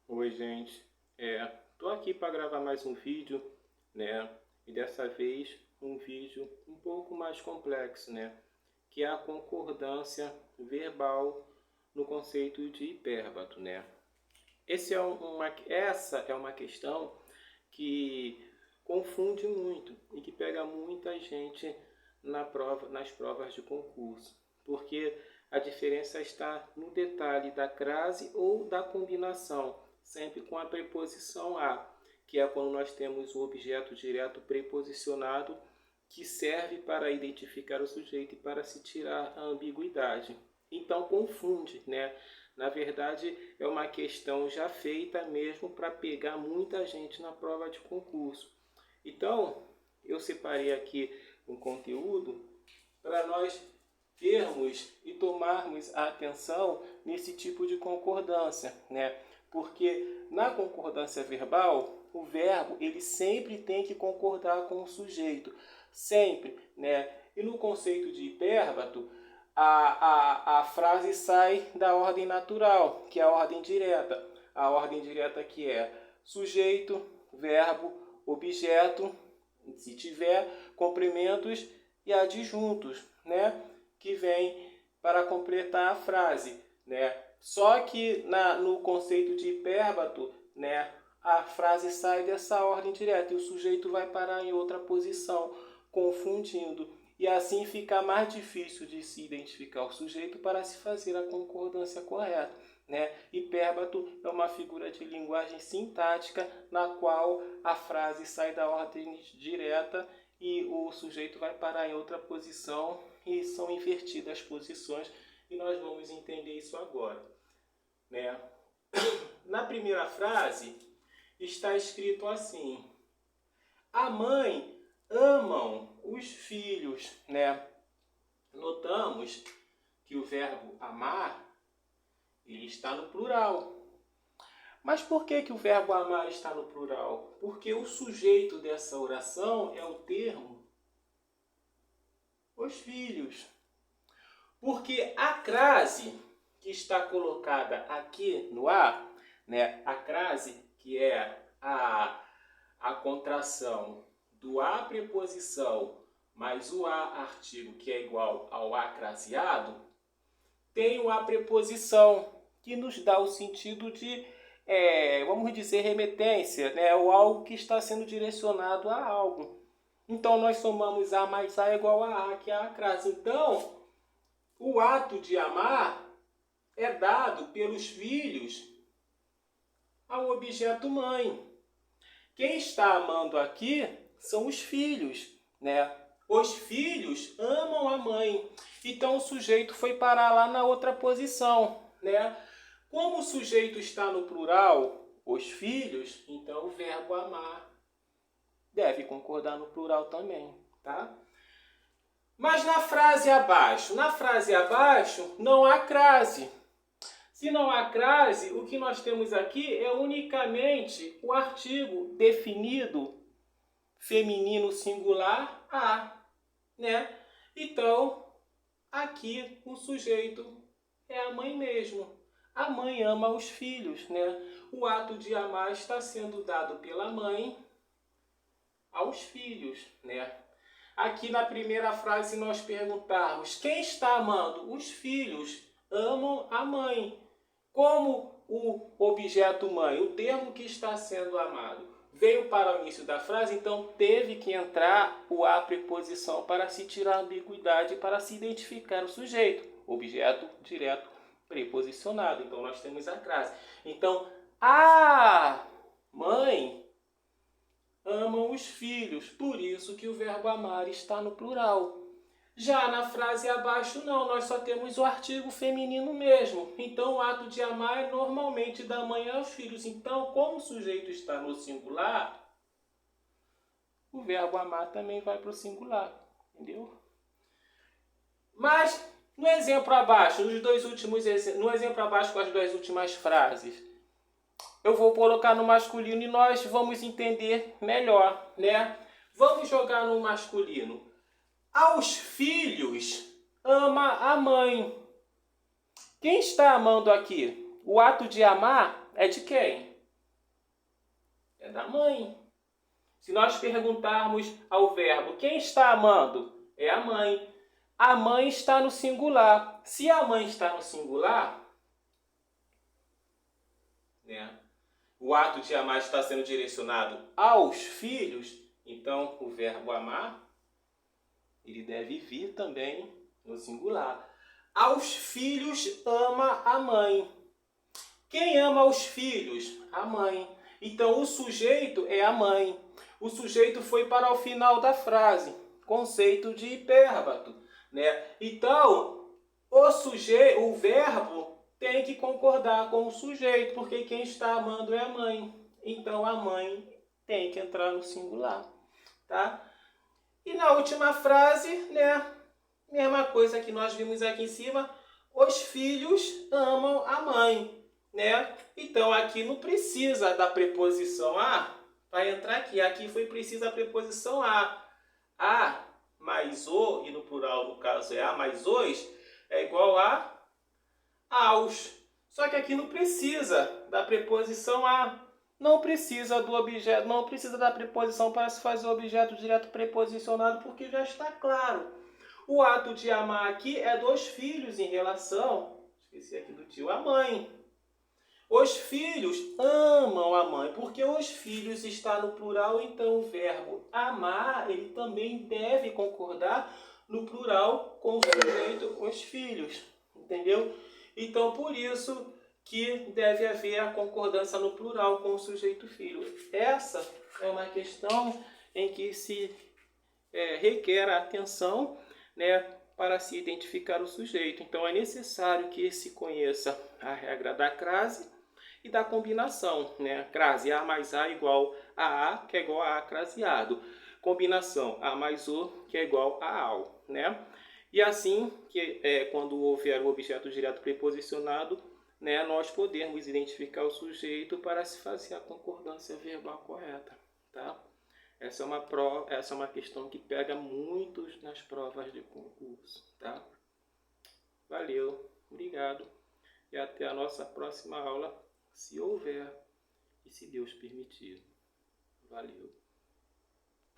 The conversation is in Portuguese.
Oi, gente. Tô aqui para gravar mais um vídeo, né? E dessa vez um vídeo um pouco mais complexo, né? Que é a concordância verbal no conceito de hipérbato, né? Essa é uma questão que confunde muito e que pega muita gente nas provas de concurso, porque a diferença está no detalhe da crase ou da combinação, sempre com a preposição a, que é quando nós temos o objeto direto preposicionado que serve para identificar o sujeito e para se tirar a ambiguidade. Então confunde, né? Na verdade, é uma questão já feita mesmo para pegar muita gente na prova de concurso. Então, eu separei aqui um conteúdo para nós vermos e tomarmos a atenção nesse tipo de concordância, né? Porque na concordância verbal, o verbo ele sempre tem que concordar com o sujeito, sempre, né? E no conceito de hipérbato, a frase sai da ordem natural, que é a ordem direta. A ordem direta que é sujeito, verbo, objeto, se tiver, complementos e adjuntos, né? Que vem para completar a frase, né? Só que no conceito de hipérbato, né, a frase sai dessa ordem direta e o sujeito vai parar em outra posição, confundindo. E assim fica mais difícil de se identificar o sujeito para se fazer a concordância correta, né? Hipérbato é uma figura de linguagem sintática na qual a frase sai da ordem direta e o sujeito vai parar em outra posição e são invertidas as posições e nós vamos entender isso agora, né? Na primeira frase está escrito assim: a mãe amam os filhos, né? Notamos que o verbo amar ele está no plural. Mas por que o verbo amar está no plural? Porque o sujeito dessa oração é o termo os filhos. Porque a crase que está colocada aqui no A, né? A crase que é a contração do A preposição mais o A artigo que é igual ao A craseado, tem o A preposição que nos dá o sentido de, vamos dizer, remetência, né? Ou algo que está sendo direcionado a algo. Então nós somamos A mais A igual a A, que é a crase. Então, o ato de amar é dado pelos filhos ao objeto mãe. Quem está amando aqui são os filhos, né? Os filhos amam a mãe. Então o sujeito foi parar lá na outra posição, né? Como o sujeito está no plural, os filhos, então o verbo amar deve concordar no plural também, tá? Mas na frase abaixo não há crase. Se não há crase, o que nós temos aqui é unicamente o artigo definido feminino singular a, né? Então, aqui o sujeito é a mãe mesmo. A mãe ama os filhos, né? O ato de amar está sendo dado pela mãe aos filhos, né? Aqui na primeira frase, se nós perguntarmos quem está amando, os filhos amam a mãe. Como o objeto mãe, o termo que está sendo amado, veio para o início da frase, então teve que entrar o a preposição para se tirar a ambiguidade, para se identificar o sujeito. Objeto direto preposicionado. Então nós temos a crase. Então, a mãe amam os filhos, por isso que o verbo amar está no plural. Já na frase abaixo não, nós só temos o artigo feminino mesmo. Então o ato de amar é normalmente da mãe aos filhos. Então, como o sujeito está no singular, o verbo amar também vai para o singular, entendeu? Mas no exemplo abaixo, no exemplo abaixo com as duas últimas frases, eu vou colocar no masculino e nós vamos entender melhor, né? Vamos jogar no masculino. Aos filhos ama a mãe. Quem está amando aqui? O ato de amar é de quem? É da mãe. Se nós perguntarmos ao verbo, quem está amando? É a mãe. A mãe está no singular. Se a mãe está no singular, né, o ato de amar está sendo direcionado aos filhos, então o verbo amar, ele deve vir também no singular. Aos filhos ama a mãe. Quem ama os filhos? A mãe. Então o sujeito é a mãe. O sujeito foi para o final da frase. Conceito de hipérbato, né? Então, o verbo tem que concordar com o sujeito, porque quem está amando é a mãe. Então a mãe tem que entrar no singular, tá? E na última frase, né? Mesma coisa que nós vimos aqui em cima, os filhos amam a mãe, né? Então aqui não precisa da preposição a para entrar aqui. Aqui foi precisa a preposição a. A mais o, e no plural no caso é a mais os, é igual a aos. Só que aqui não precisa da preposição a. Não precisa do objeto, não precisa da preposição para se fazer o objeto direto preposicionado, porque já está claro. O ato de amar aqui é dos filhos em relação, esqueci aqui do tio, a mãe. Os filhos amam a mãe, porque os filhos está no plural, então o verbo amar, ele também deve concordar no plural com o sujeito, os filhos, entendeu? Então, por isso que deve haver a concordância no plural com o sujeito filho. Essa é uma questão em que se requer a atenção, né, para se identificar o sujeito. Então, é necessário que se conheça a regra da crase e da combinação, né? Crase A mais A igual a A, que é igual a A craseado. Combinação A mais O, que é igual a AU, né? E assim, quando houver o objeto direto preposicionado, né, nós podemos identificar o sujeito para se fazer a concordância verbal correta, tá? Essa é uma questão que pega muito nas provas de concurso, tá? Valeu, obrigado e até a nossa próxima aula, se houver e se Deus permitir. Valeu.